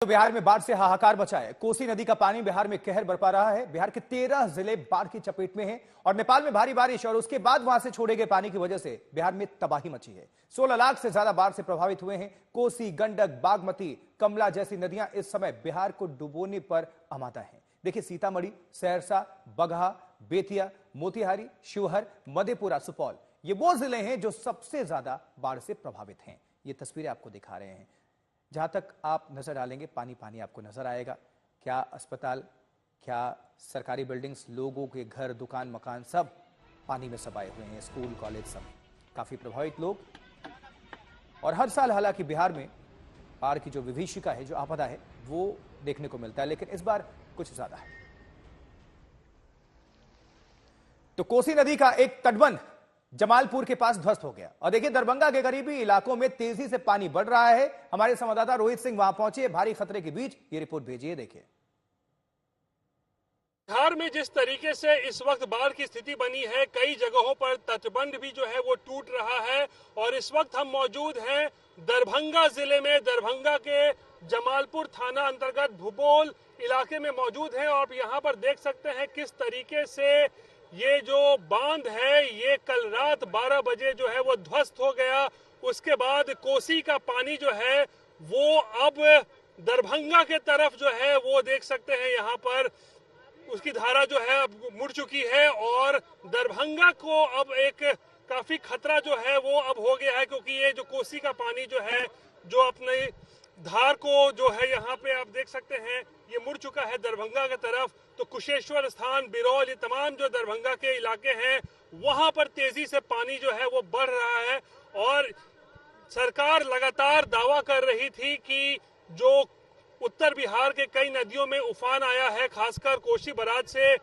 तो बिहार में बाढ़ से हाहाकार मचा है। कोसी नदी का पानी बिहार में कहर बरपा रहा है। बिहार के 13 जिले बाढ़ की चपेट में हैं और नेपाल में भारी बारिश और उसके बाद वहां से छोड़े गए पानी की वजह से बिहार में तबाही मची है। 16 लाख से ज्यादा बाढ़ से प्रभावित हुए हैं। कोसी, गंडक, बागमती, कमला जैसी नदियां इस समय बिहार को डुबोने पर आमादा हैं। देखिए, सीतामढ़ी, सहरसा, बगहा, बेतिया, मोतिहारी, शिवहर, मधेपुरा, सुपौल, ये वो जिले हैं जो सबसे ज्यादा बाढ़ से प्रभावित हैं। ये तस्वीरें आपको दिखा रहे हैं। जहां तक आप नजर डालेंगे पानी पानी आपको नजर आएगा। क्या अस्पताल, क्या सरकारी बिल्डिंग्स, लोगों के घर, दुकान, मकान सब पानी में समाये हुए हैं। स्कूल, कॉलेज सब काफी प्रभावित लोग। और हर साल हालांकि बिहार में बाढ़ की जो विभीषिका है, जो आपदा है, वो देखने को मिलता है, लेकिन इस बार कुछ ज्यादा है। तो कोसी नदी का एक तटबंध जमालपुर के पास ध्वस्त हो गया और देखिए, दरभंगा के करीबी इलाकों में तेजी से पानी बढ़ रहा है। हमारे संवाददाता रोहित सिंह वहां पहुंचे, भारी खतरे के बीच ये रिपोर्ट भेजी है। देखिए, बिहार में जिस तरीके से इस वक्त बाढ़ की स्थिति बनी है, कई जगहों पर तटबंध भी जो है वो टूट रहा है। और इस वक्त हम मौजूद हैं दरभंगा जिले में। दरभंगा के जमालपुर थाना अंतर्गत भुबोल इलाके में मौजूद हैं और यहाँ पर देख सकते हैं किस तरीके से ये जो बांध है, ये कल रात 12 बजे जो है वो ध्वस्त हो गया। उसके बाद कोसी का पानी जो है वो अब दरभंगा के तरफ जो है वो देख सकते हैं यहाँ पर उसकी धारा जो है अब मुड़ चुकी है और दरभंगा को अब एक काफी खतरा जो है वो अब हो गया है, क्योंकि ये जो कोसी का पानी जो है जो अपने धार को जो है यहाँ पे आप देख सकते हैं ये मुड़ चुका है दरभंगा की तरफ। तो कुशेश्वर स्थान, बिरौल, ये तमाम जो दरभंगा के इलाके हैं वहां पर तेजी से पानी जो है वो बढ़ रहा है। और सरकार लगातार दावा कर रही थी कि जो उत्तर बिहार के कई नदियों में उफान आया है, खासकर कोसी बराज से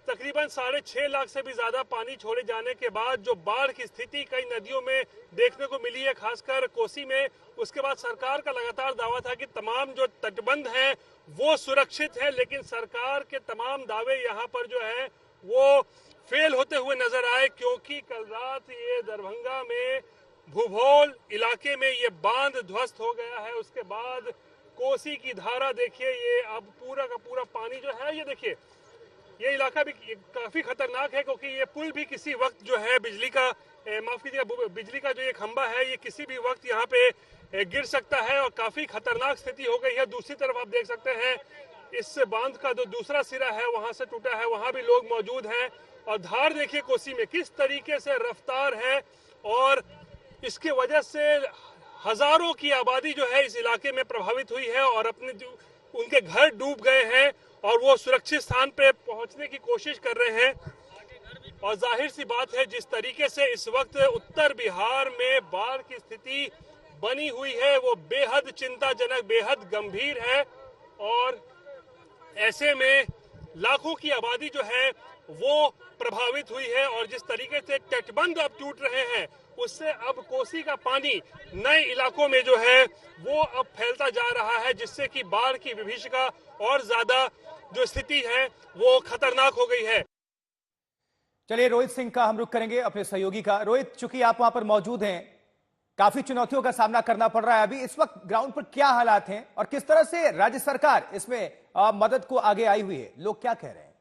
तकरीबन 6.5 लाख से भी ज्यादा पानी छोड़े जाने के बाद जो बाढ़ की स्थिति कई नदियों में देखने को मिली है, खासकर कोसी में, उसके बाद सरकार का लगातार दावा था कि तमाम जो तटबंध हैं वो सुरक्षित है। लेकिन सरकार के तमाम दावे यहाँ पर जो है वो फेल होते हुए नजर आए, क्योंकि कल रात ये दरभंगा में भुबोल इलाके में ये बांध ध्वस्त हो गया है। उसके बाद कोसी की धारा देखिए, ये अब पूरा का पूरा पानी जो है, ये देखिए ये इलाका भी काफी खतरनाक है, क्योंकि ये पुल भी किसी वक्त जो है बिजली का माफ कीजिएगा, बिजली का जो ये खंभा है ये किसी भी वक्त यहाँ पे गिर सकता है और काफी खतरनाक स्थिति हो गई है। दूसरी तरफ आप देख सकते हैं इस बांध का जो दूसरा सिरा है वहां से टूटा है, वहां भी लोग मौजूद हैं। और धार देखिए कोसी में किस तरीके से रफ्तार है और इसके वजह से हजारों की आबादी जो है इस इलाके में प्रभावित हुई है और अपने जो उनके घर डूब गए हैं और वो सुरक्षित स्थान पे पहुंचने की कोशिश कर रहे हैं। और जाहिर सी बात है, जिस तरीके से इस वक्त उत्तर बिहार में बाढ़ की स्थिति बनी हुई है वो बेहद चिंताजनक, बेहद गंभीर है। और ऐसे में लाखों की आबादी जो है वो प्रभावित हुई है और जिस तरीके से तटबंध अब टूट रहे हैं उससे अब कोसी का पानी नए इलाकों में जो है वो अब फैलता जा रहा है, जिससे कि बाढ़ की विभीषिका और ज्यादा जो स्थिति है वो खतरनाक हो गई है। चलिए, रोहित सिंह का हम रुख करेंगे अपने सहयोगी का। रोहित, चूंकि आप वहां पर मौजूद हैं, काफी चुनौतियों का सामना करना पड़ रहा है। अभी इस वक्त ग्राउंड पर क्या हालात हैं और किस तरह से राज्य सरकार इसमें मदद को आगे आई हुई है, लोग क्या कह रहे हैं?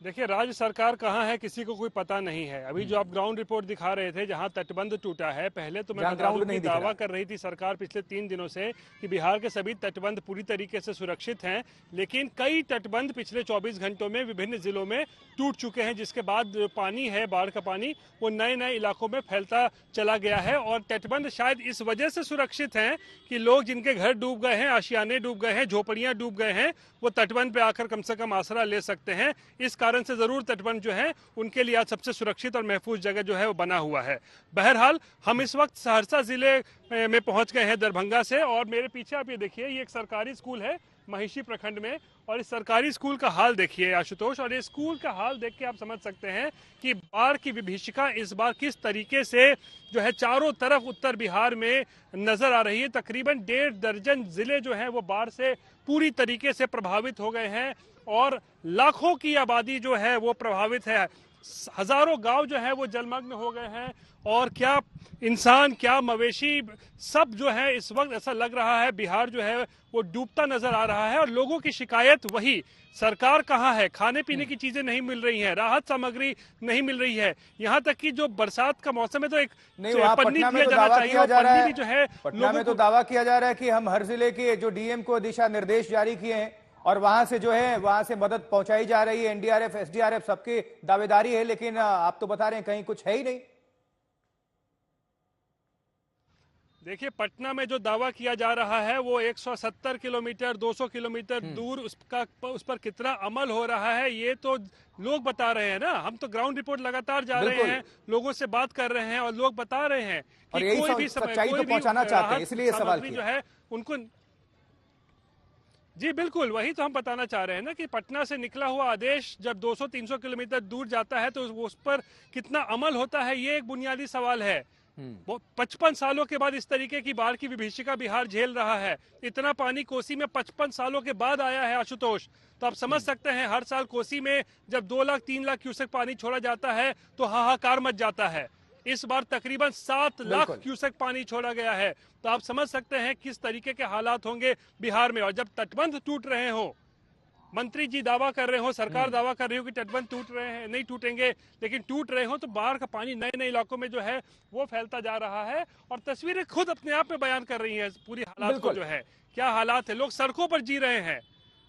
देखिए, राज्य सरकार कहाँ है किसी को कोई पता नहीं है। अभी जो आप ग्राउंड रिपोर्ट दिखा रहे थे जहां तटबंध टूटा है, पहले तो मैं बता दूं कि दावा कर रही थी सरकार पिछले 3 दिनों से कि बिहार के सभी तटबंध पूरी तरीके से सुरक्षित हैं, लेकिन कई तटबंध पिछले 24 घंटों में विभिन्न जिलों में टूट चुके हैं, जिसके बाद जो पानी है, बाढ़ का पानी, वो नए नए इलाकों में फैलता चला गया है। और तटबंध शायद इस वजह से सुरक्षित हैं कि लोग जिनके घर डूब गए हैं, आशियाने डूब गए हैं, झोपड़ियां डूब गए हैं, वो तटबंध पे आकर कम से कम आसरा ले सकते हैं। इस कारण से जरूर तटबंध जो है उनके लिए आज सबसे सुरक्षित और महफूज जगह जो है वो बना हुआ है। बहरहाल हम इस वक्त सहरसा जिले में पहुंच गए हैं दरभंगा से और मेरे पीछे आप ये देखिए, ये एक सरकारी स्कूल है महिषी प्रखंड में और इस सरकारी स्कूल का हाल देखिए आशुतोष। और ये स्कूल का हाल देख के आप समझ सकते हैं कि बाढ़ की विभीषिका इस बार किस तरीके से जो है चारों तरफ उत्तर बिहार में नजर आ रही है। तकरीबन 1.5 दर्जन जिले जो हैं वो बाढ़ से पूरी तरीके से प्रभावित हो गए हैं और लाखों की आबादी जो है वो प्रभावित है। हजारों गांव जो है वो जलमग्न हो गए हैं और क्या इंसान क्या मवेशी सब जो है इस वक्त ऐसा लग रहा है बिहार जो है वो डूबता नजर आ रहा है। और लोगों की शिकायत वही, सरकार कहाँ है, खाने पीने की चीजें नहीं मिल रही हैं, राहत सामग्री नहीं मिल रही है, यहाँ तक कि जो बरसात का मौसम है तो एक नहीं, वहां पन्नी पटना में दिया तो जाना दावा चाहिए किया और जा रहा पन्नी है, भी जो है पटना में तो दावा किया जा रहा है कि हम हर जिले के जो डीएम को दिशा निर्देश जारी किए हैं और वहां से जो है वहां से मदद पहुंचाई जा रही है, एनडीआरएफ एसडीआरएफ सबकी दावेदारी है, लेकिन आप तो बता रहे हैं कहीं कुछ है ही नहीं। देखिए, पटना में जो दावा किया जा रहा है वो 170 किलोमीटर 200 किलोमीटर दूर उस पर कितना अमल हो रहा है ये तो लोग बता रहे हैं ना। हम तो ग्राउंड रिपोर्ट लगातार जा रहे हैं, लोगों से बात कर रहे हैं और लोग बता रहे हैं कि कोई भी सच्चाई तो पहुंचाना चाहते हैं, इसलिए सवाल जो है उनको। जी बिल्कुल, वही तो हम बताना चाह रहे हैं ना कि पटना से निकला हुआ आदेश जब 200-300 किलोमीटर दूर जाता है तो उस पर कितना अमल होता है, ये एक बुनियादी सवाल है। 55 सालों के बाद इस तरीके की बाढ़ की विभीषिका बिहार झेल रहा है। इतना पानी कोसी में 55 सालों के बाद आया है आशुतोष, तो आप समझ सकते हैं हर साल कोसी में जब 2 लाख 3 लाख क्यूसेक पानी छोड़ा जाता है तो हाहाकार मच जाता है। इस बार तकरीबन 7 लाख क्यूसेक पानी छोड़ा गया है, तो आप समझ सकते हैं किस तरीके के हालात होंगे बिहार में। और जब तटबंध टूट रहे हो, मंत्री जी दावा कर रहे हो, सरकार दावा कर रही हो कि तटबंध टूट रहे हैं, नहीं टूटेंगे, लेकिन टूट रहे हो तो बाढ़ का पानी नए नए इलाकों में जो है वो फैलता जा रहा है। और तस्वीरें खुद अपने आप में बयान कर रही हैं पूरी हालात को, जो है क्या हालात है। लोग सड़कों पर जी रहे हैं,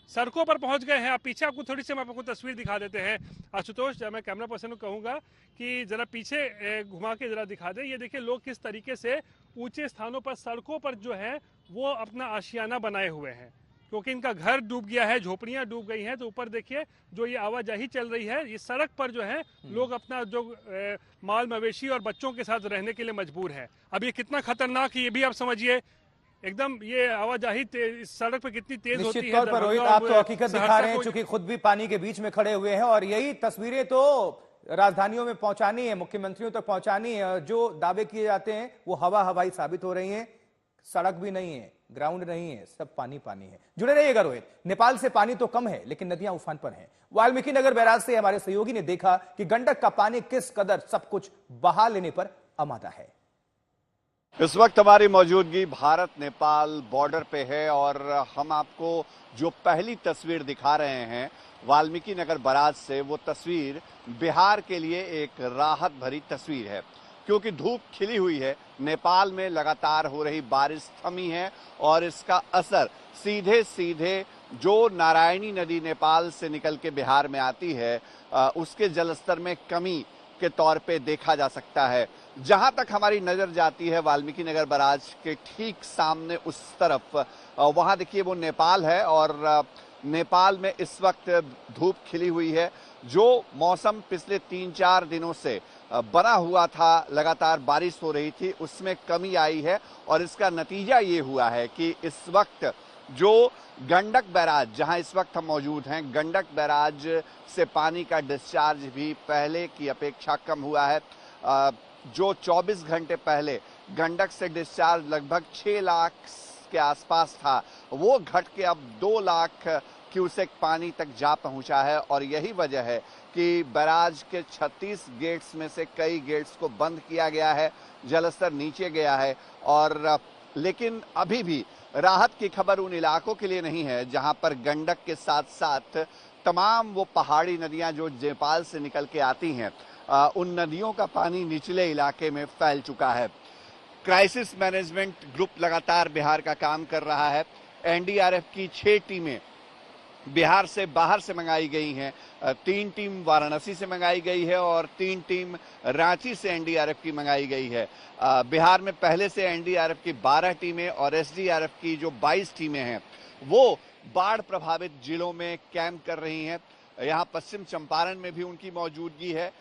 सड़कों पर पहुंच गए हैं। आप पीछे आपको थोड़ी सी हम आपको तस्वीर दिखा देते हैं आशुतोष, मैं कैमरा पर्सन को कहूंगा कि जरा पीछे घुमा के जरा दिखा दे। ये देखिए लोग किस तरीके से ऊंचे स्थानों पर सड़कों पर जो है वो अपना आशियाना बनाए हुए हैं, क्योंकि इनका घर डूब गया है, झोपड़ियां डूब गई हैं। तो ऊपर देखिए जो ये आवाजाही चल रही है, ये सड़क पर जो है लोग अपना जो माल मवेशी और बच्चों के साथ रहने के लिए मजबूर है। अब ये कितना खतरनाक है ये भी आप समझिए, एकदम ये आवाजाही इस सड़क पर कितनी तेज होती है। निश्चित तौर पर रोहित, आप तो हकीकत दिखा रहे हैं, चूंकि खुद भी पानी के बीच में खड़े हुए हैं और यही तस्वीरें तो राजधानियों में पहुंचानी है, मुख्यमंत्रियों तक पहुंचानी है। जो दावे किए जाते हैं वो हवा हवाई साबित हो रही हैं। सड़क भी नहीं है, ग्राउंड नहीं है, सब पानी पानी है। जुड़े रहिएगा रोहित। नेपाल से पानी तो कम है लेकिन नदियां उफान पर हैं। वाल्मीकि नगर बैराज से हमारे सहयोगी ने देखा कि गंडक का पानी किस कदर सब कुछ बहा लेने पर आमादा है। इस वक्त हमारी मौजूदगी भारत नेपाल बॉर्डर पे है और हम आपको जो पहली तस्वीर दिखा रहे हैं वाल्मीकि नगर बैराज से, वो तस्वीर बिहार के लिए एक राहत भरी तस्वीर है, क्योंकि धूप खिली हुई है। नेपाल में लगातार हो रही बारिश थमी है और इसका असर सीधे सीधे जो नारायणी नदी नेपाल से निकल के बिहार में आती है उसके जलस्तर में कमी के तौर पे देखा जा सकता है। जहां तक हमारी नजर जाती है वाल्मीकि नगर बैराज के ठीक सामने उस तरफ, वहां देखिए वो नेपाल है और नेपाल में इस वक्त धूप खिली हुई है। जो मौसम पिछले 3-4 दिनों से बना हुआ था, लगातार बारिश हो रही थी, उसमें कमी आई है और इसका नतीजा ये हुआ है कि इस वक्त जो गंडक बैराज, जहां इस वक्त हम मौजूद हैं, गंडक बैराज से पानी का डिस्चार्ज भी पहले की अपेक्षा कम हुआ है। जो 24 घंटे पहले गंडक से डिस्चार्ज लगभग 6 लाख के आसपास था, वो घट के अब 2 लाख क्यूसेक पानी तक जा पहुंचा है। और यही वजह है कि बैराज के 36 गेट्स में से कई गेट्स को बंद किया गया है, जलस्तर नीचे गया है। और लेकिन अभी भी राहत की खबर उन इलाकों के लिए नहीं है जहां पर गंडक के साथ साथ तमाम वो पहाड़ी नदियां जो नेपाल से निकल के आती हैं, उन नदियों का पानी निचले इलाके में फैल चुका है। क्राइसिस मैनेजमेंट ग्रुप लगातार बिहार का काम कर रहा है। एनडीआरएफ की 6 टीमें बिहार से बाहर से मंगाई गई हैं। 3 टीम वाराणसी से मंगाई गई है और 3 टीम रांची से एनडीआरएफ की मंगाई गई है। बिहार में पहले से एनडीआरएफ की 12 टीमें और एसडीआरएफ की जो 22 टीमें हैं वो बाढ़ प्रभावित जिलों में कैंप कर रही हैं। यहाँ पश्चिम चंपारण में भी उनकी मौजूदगी है।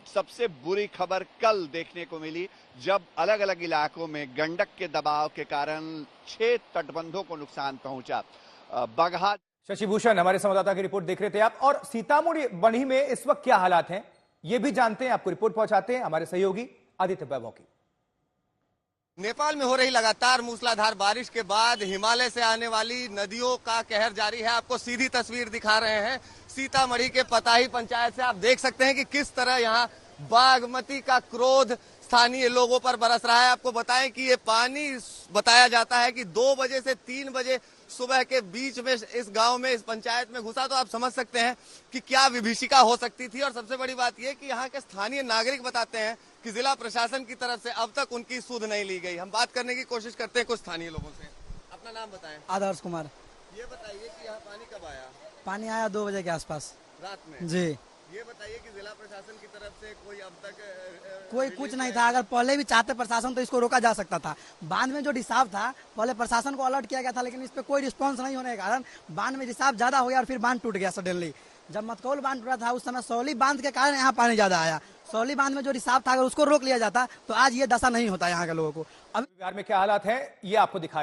सबसे बुरी खबर कल देखने को मिली जब अलग अलग इलाकों में गंडक के दबाव के कारण 6 तटबंधों को नुकसान पहुंचा। बगहा शशि भूषण हमारे संवाददाता की रिपोर्ट देख रहे थे आप। और सीतामढ़ी बनी में इस वक्त क्या हालात हैं ये भी जानते हैं, आपको रिपोर्ट पहुंचाते हैं हमारे सहयोगी आदित्य वैभव की। नेपाल में हो रही लगातार मूसलाधार बारिश के बाद हिमालय से आने वाली नदियों का कहर जारी है। आपको सीधी तस्वीर दिखा रहे हैं सीतामढ़ी के पताही पंचायत से। आप देख सकते हैं कि किस तरह यहाँ बागमती का क्रोध स्थानीय लोगों पर बरस रहा है। आपको बताएं कि ये पानी बताया जाता है कि 2 बजे से 3 बजे सुबह के बीच में इस गांव में, इस पंचायत में घुसा। तो आप समझ सकते हैं कि क्या विभीषिका हो सकती थी। और सबसे बड़ी बात यह कि यहाँ के स्थानीय नागरिक बताते हैं कि जिला प्रशासन की तरफ से अब तक उनकी सुध नहीं ली गई। हम बात करने की कोशिश करते हैं कुछ स्थानीय लोगों से। अपना नाम बताएं। आदर्श कुमार। ये बताइए कि यहाँ पानी कब आया? पानी आया 2 बजे के आसपास रात में जी। ये बताइए कि जिला प्रशासन की तरफ से कोई अब तक कोई कुछ नहीं था। अगर पहले भी चाहते प्रशासन तो इसको रोका जा सकता था। बांध में जो रिसाव था पहले प्रशासन को अलर्ट किया गया था, लेकिन इस पे कोई रिस्पांस नहीं होने के कारण बांध में रिसाव ज्यादा हो गया और फिर बांध टूट गया सडनली। जब मतकौल बांध टूटा था उस समय सौली बांध के कारण यहाँ पानी ज्यादा आया। सौली बांध में जो रिसाव था अगर उसको रोक लिया जाता तो आज ये दशा नहीं होता यहाँ के लोगों को। अब बिहार में क्या हालात है ये आपको दिखा रहे हैं।